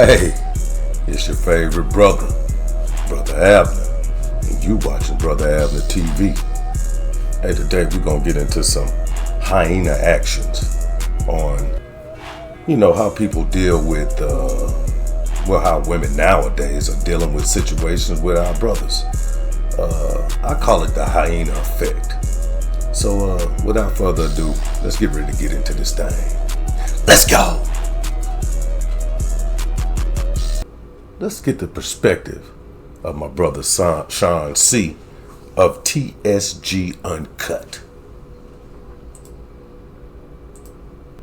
Hey, it's your favorite brother, Brother Abner, and you watching Brother Abner TV. Hey, today we're gonna get into some hyena actions on, how people deal with, how women nowadays are dealing with situations with our brothers. I call it the hyena effect. So, without further ado, let's get ready to get into this thing. Let's go! Let's get the perspective of my brother Sean C. of TSG Uncut.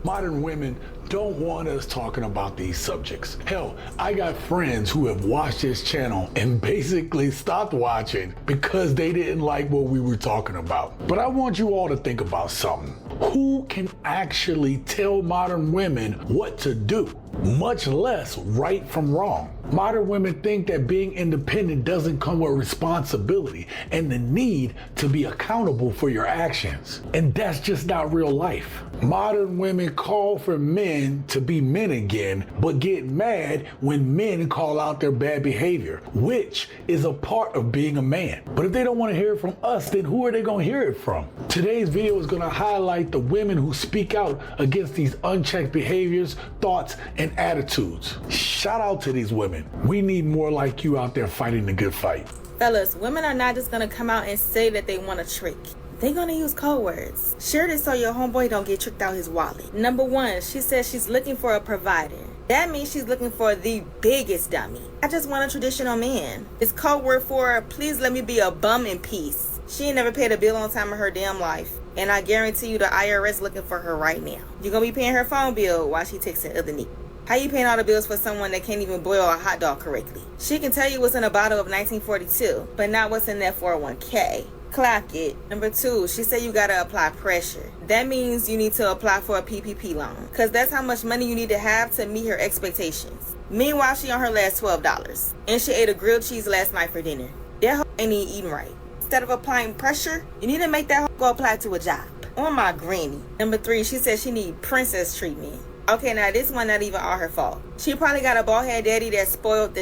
Modern women don't want us talking about these subjects. Hell, I got friends who have watched this channel and basically stopped watching because they didn't like what we were talking about. But I want you all to think about something. Who can actually tell modern women what to do, much less right from wrong? Modern women think that being independent doesn't come with responsibility and the need to be accountable for your actions. And that's just not real life. Modern women call for men to be men again, but get mad when men call out their bad behavior, which is a part of being a man. But if they don't want to hear it from us, then who are they going to hear it from? Today's video is going to highlight the women who speak out against these unchecked behaviors, thoughts, and attitudes. Shout out to these women. We need more like you out there fighting the good fight. Fellas, women are not just gonna come out and say that they want a trick. They're gonna use code words. Share this so your homeboy don't get tricked out his wallet. Number one, she says she's looking for a provider. That means she's looking for the biggest dummy. I just want a traditional man. It's code word for, please let me be a bum in peace. She ain't never paid a bill on time in her damn life. And I guarantee you the IRS looking for her right now. You're gonna be paying her phone bill while she texting other niggas. How you paying all the bills for someone that can't even boil a hot dog correctly? She can tell you what's in a bottle of 1942, but not what's in that 401k. Clock it. Number two, she said you gotta apply pressure. That means you need to apply for a PPP loan, cause that's how much money you need to have to meet her expectations. Meanwhile, she on her last $12, and she ate a grilled cheese last night for dinner. That hoe ain't even eating right. Instead of applying pressure, you need to make that hoe go apply to a job. On my granny. Number three, she said she need princess treatment. Okay, now this one not even all her fault. She probably got a bald head daddy that spoiled the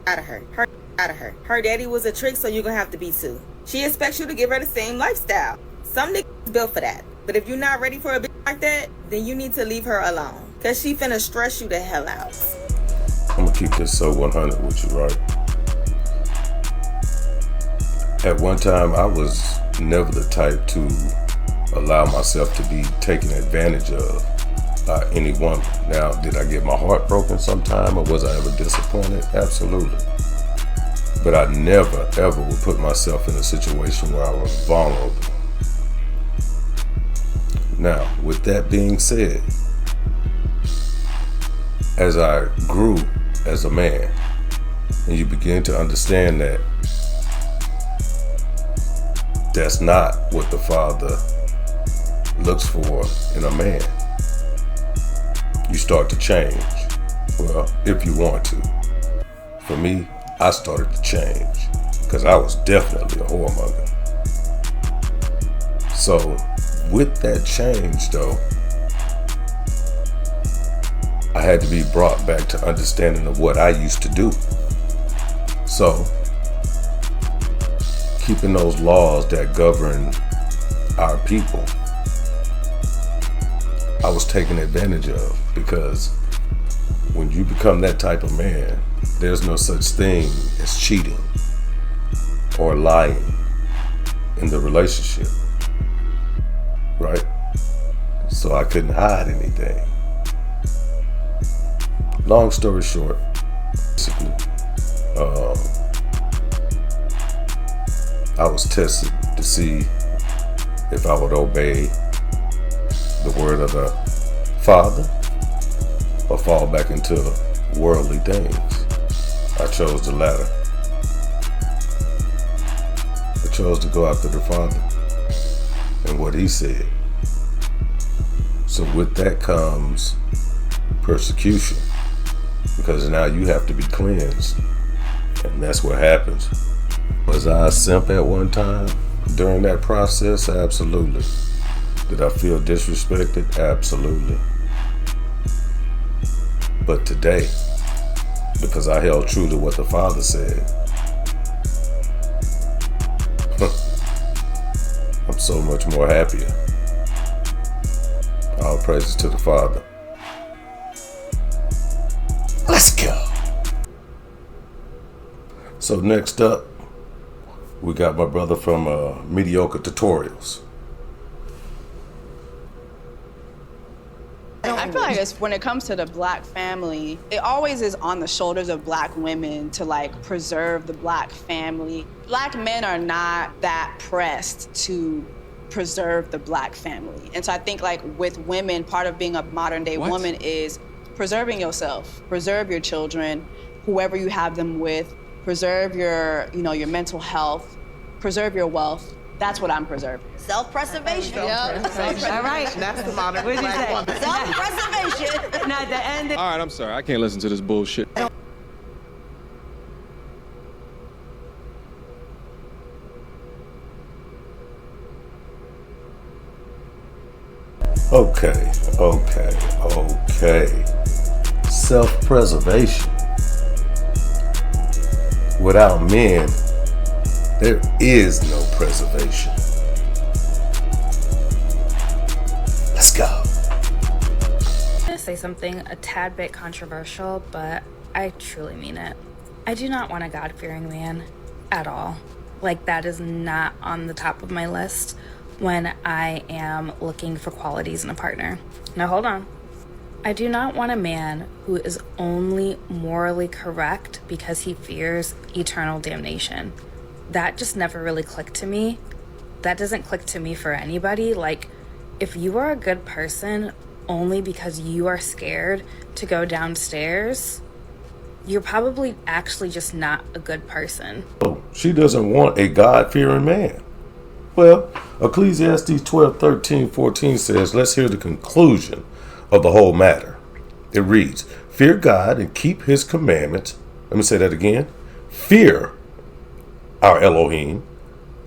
out of her. Her daddy was a trick, so you're gonna have to be too. She expects you to give her the same lifestyle. Some niggas built for that. But if you're not ready for a bitch like that, then you need to leave her alone. Cause she finna stress you the hell out. I'm gonna keep this so 100 with you, right? At one time, I was never the type to allow myself to be taken advantage of by any woman. Now, did I get my heart broken sometime, or was I ever disappointed? Absolutely. But I never, ever would put myself in a situation where I was vulnerable. Now, with that being said, as I grew as a man, and you begin to understand that that's not what the Father looks for in a man, you start to change. Well, if you want to. For me, I started to change because I was definitely a whoremonger. So with that change though, I had to be brought back to understanding of what I used to do. So keeping those laws that govern our people, I was taken advantage of, because when you become that type of man, there's no such thing as cheating or lying in the relationship, right? So I couldn't hide anything. Long story short, basically, I was tested to see if I would obey the word of the Father or fall back into worldly things. I chose the latter. I chose to go after the Father and what He said. So with that comes persecution, because now you have to be cleansed, and that's what happens. Was I a simp at one time during that process? Absolutely. Did I feel disrespected? Absolutely. But today, because I held true to what the Father said. I'm so much more happier. All praises to the Father. Let's go. So next up, we got my brother from Mediocre Tutorials. I feel like when it comes to the black family, it always is on the shoulders of black women to like preserve the black family. Black men are not that pressed to preserve the black family. And so I think like with women, part of being a modern day woman is preserving yourself, preserve your children, whoever you have them with, preserve your, your mental health, preserve your wealth. That's what I'm preserving. Self-preservation. Yep. All right. That's the modern black woman. Self-preservation. Now, at the end. All right, I'm sorry. I can't listen to this bullshit. Okay. Self-preservation. Without men, there is no preservation. Let's go. I'm going to say something a tad bit controversial, but I truly mean it. I do not want a God-fearing man at all. Like, that is not on the top of my list when I am looking for qualities in a partner. Now, hold on. I do not want a man who is only morally correct because he fears eternal damnation. That just never really clicked to me. That doesn't click to me for anybody. Like, if you are a good person only because you are scared to go downstairs, you're probably actually just not a good person. Oh, she doesn't want a God-fearing man. Well, Ecclesiastes 12:13-14 says, let's hear the conclusion of the whole matter. It reads, fear God and keep his commandments. Let me say that again. Fear our Elohim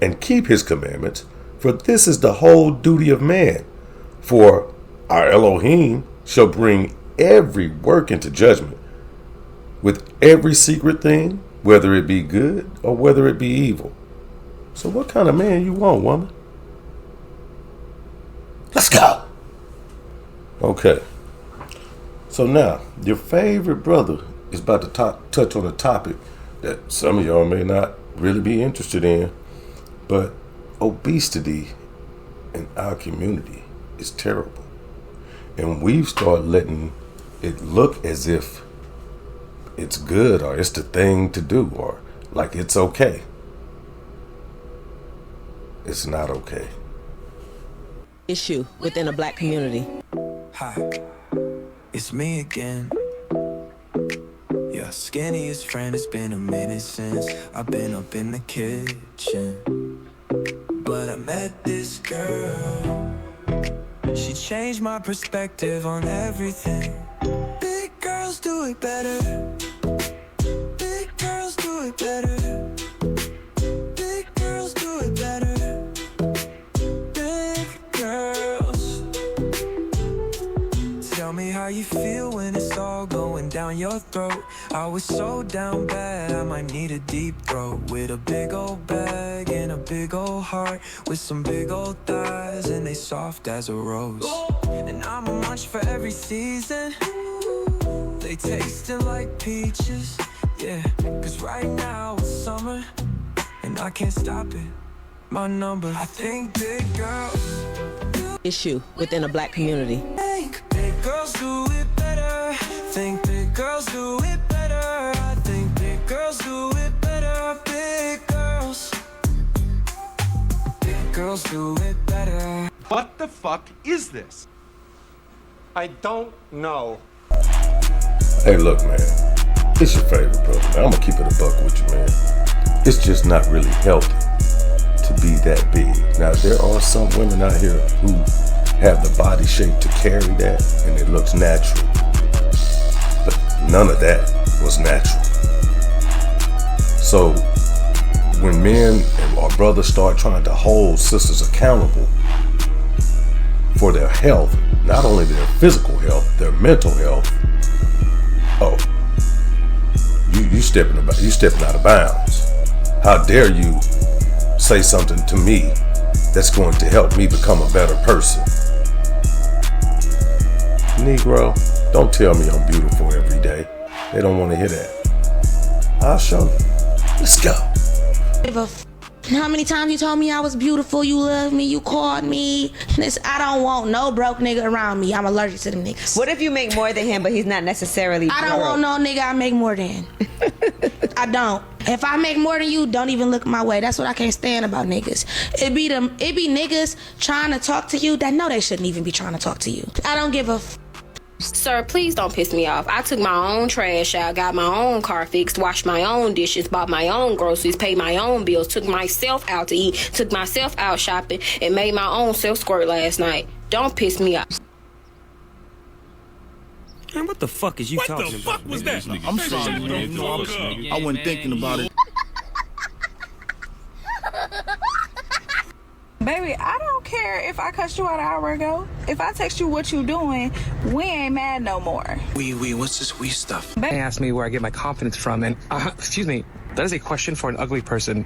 and keep his commandments, for this is the whole duty of man. For our Elohim shall bring every work into judgment with every secret thing, whether it be good or whether it be evil. So what kind of man you want, woman? Let's go. Okay. So now, your favorite brother is about to touch on a topic that some of y'all may not really be interested in, but obesity in our community is terrible. And we've started letting it look as if it's good or it's the thing to do or like it's okay. It's not okay. Issue within a black community. Hi, it's me again. Your skinniest friend, it's been a minute since I've been up in the kitchen. But I met this girl. She changed my perspective on everything. Big girls do it better. Big girls do it better. Big girls do it better. Big girls. Tell me how you feel when it's all going down your throat. I was so down bad, I might need a deep throat. With a big old bag and a big old heart, with some big old thighs and they soft as a rose. And I'm a munch for every season. They tasting like peaches, yeah. Cause right now it's summer and I can't stop it. My number, I think big girls. Issue within a black community. Think big girls do it better. Think big girls do it better. I think big girls do it better. Big girls. Big girls do it better. What the fuck is this? I don't know. Hey, look, man. It's your favorite brother. I'm gonna keep it a buck with you, man. It's just not really healthy to be that big. Now, there are some women out here who have the body shape to carry that, and it looks natural. But none of that was natural. So when men or brothers start trying to hold sisters accountable for their health, not only their physical health, their mental health, oh, you stepping out of bounds. How dare you say something to me that's going to help me become a better person? Negro, don't tell me I'm beautiful every day. They don't want to hear that. I'll show you. Let's go. How many times you told me I was beautiful, you loved me, you called me. I don't want no broke nigga around me. I'm allergic to them niggas. What if you make more than him, but he's not necessarily I don't want no nigga I make more than. I don't. If I make more than you, don't even look my way. That's what I can't stand about niggas. It be niggas trying to talk to you that know they shouldn't even be trying to talk to you. I don't give a Sir, please don't piss me off. I took my own trash out, got my own car fixed, washed my own dishes, bought my own groceries, paid my own bills, took myself out to eat, took myself out shopping, and made my own self squirt last night. Don't piss me off. Man, what the fuck is you talking about? What the fuck was that? I'm sorry, I wasn't thinking about it. Baby, I don't care if I cussed you out an hour ago. If I text you what you doing, we ain't mad no more. What's this wee stuff? They asked me where I get my confidence from, and excuse me, that is a question for an ugly person.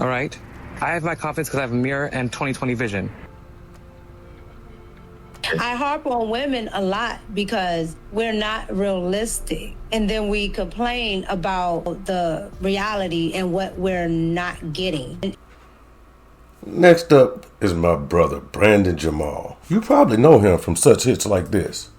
All right, I have my confidence because I have a mirror and 20/20 vision. I harp on women a lot because we're not realistic, and then we complain about the reality and what we're not getting. Next up is my brother, Brandon Jamal. You probably know him from such hits like this.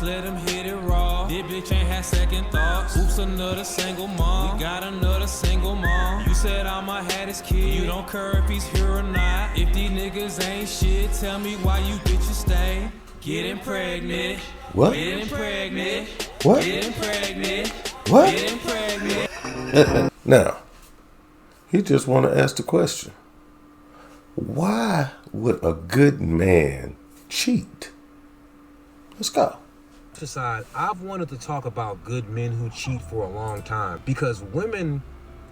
Let him hit it raw. This bitch ain't had second thoughts. Oops, another single mom. We got another single mom. You said I'ma have this kid. You don't care if he's here or not. If these niggas ain't shit, tell me why you bitches stay. Getting pregnant. What? Getting pregnant. What? Getting pregnant. What? Getting pregnant. Now, he just want to ask the question. Why would a good man cheat? Let's go. Aside, I've wanted to talk about good men who cheat for a long time because women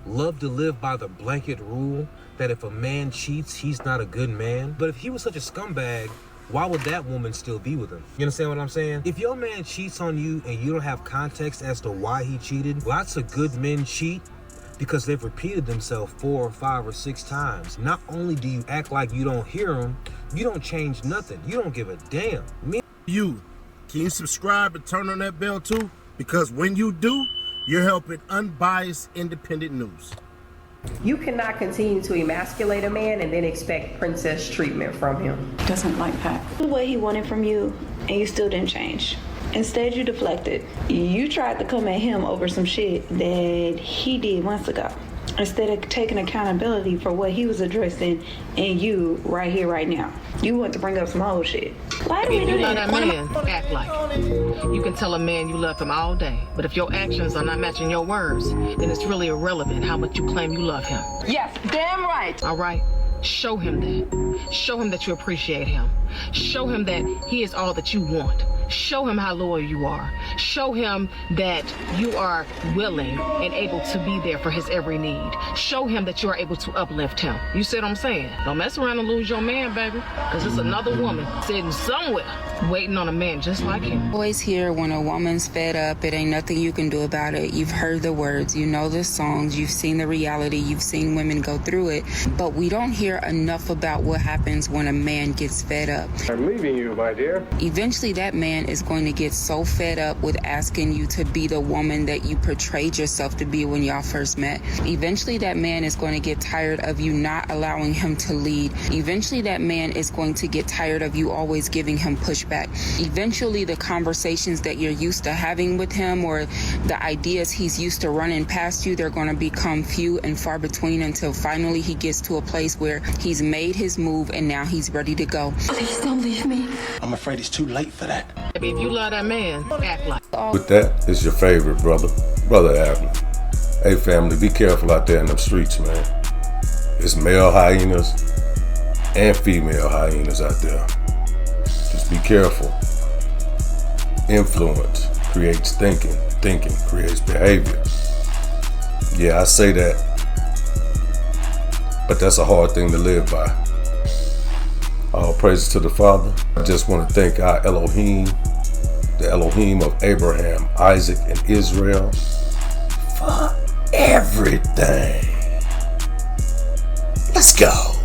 love to live by the blanket rule that if a man cheats, he's not a good man. But if he was such a scumbag, why would that woman still be with him? You understand what I'm saying? If your man cheats on you and you don't have context as to why he cheated, lots of good men cheat because they've repeated themselves 4 or 5 or 6 times. Not only do you act like you don't hear them, you don't change nothing. You don't give a damn. Can you subscribe and turn on that bell too? Because when you do, you're helping unbiased, independent news. You cannot continue to emasculate a man and then expect princess treatment from him. Doesn't like that. What he wanted from you, and you still didn't change. Instead, you deflected. You tried to come at him over some shit that he did months ago. Instead of taking accountability for what he was addressing and you right here, right now. You want to bring up some old shit. Why do we do that? If you love that man, act like it. You can tell a man you love him all day, but if your actions are not matching your words, then it's really irrelevant how much you claim you love him. Yes, damn right. All right? Show him that. Show him that you appreciate him. Show him that he is all that you want. Show him how loyal you are. Show him that you are willing and able to be there for his every need. Show him that you are able to uplift him. You see what I'm saying? Don't mess around and lose your man, baby. Because it's another woman sitting somewhere waiting on a man just like him. Always hear when a woman's fed up, it ain't nothing you can do about it. You've heard the words, you know the songs, you've seen the reality, you've seen women go through it. But we don't hear enough about what happens when a man gets fed up. I'm leaving you, my dear. Eventually that man is going to get so fed up with asking you to be the woman that you portrayed yourself to be when y'all first met. Eventually that man is going to get tired of you not allowing him to lead. Eventually that man is going to get tired of you always giving him pushback. Eventually the conversations that you're used to having with him or the ideas he's used to running past you, they're going to become few and far between until finally he gets to a place where he's made his move and now he's ready to go. Please don't leave me. I'm afraid it's too late for that. If you love that man, act like it. With that, it's your favorite brother, Brother Abner. Hey family, be careful out there in them streets, man. It's male hyenas and female hyenas out there. Just be careful. Influence creates thinking. Thinking creates behavior. Yeah, I say that, but that's a hard thing to live by. All praises to the Father. I just want to thank our Elohim, the Elohim of Abraham, Isaac, and Israel, for everything. Let's go.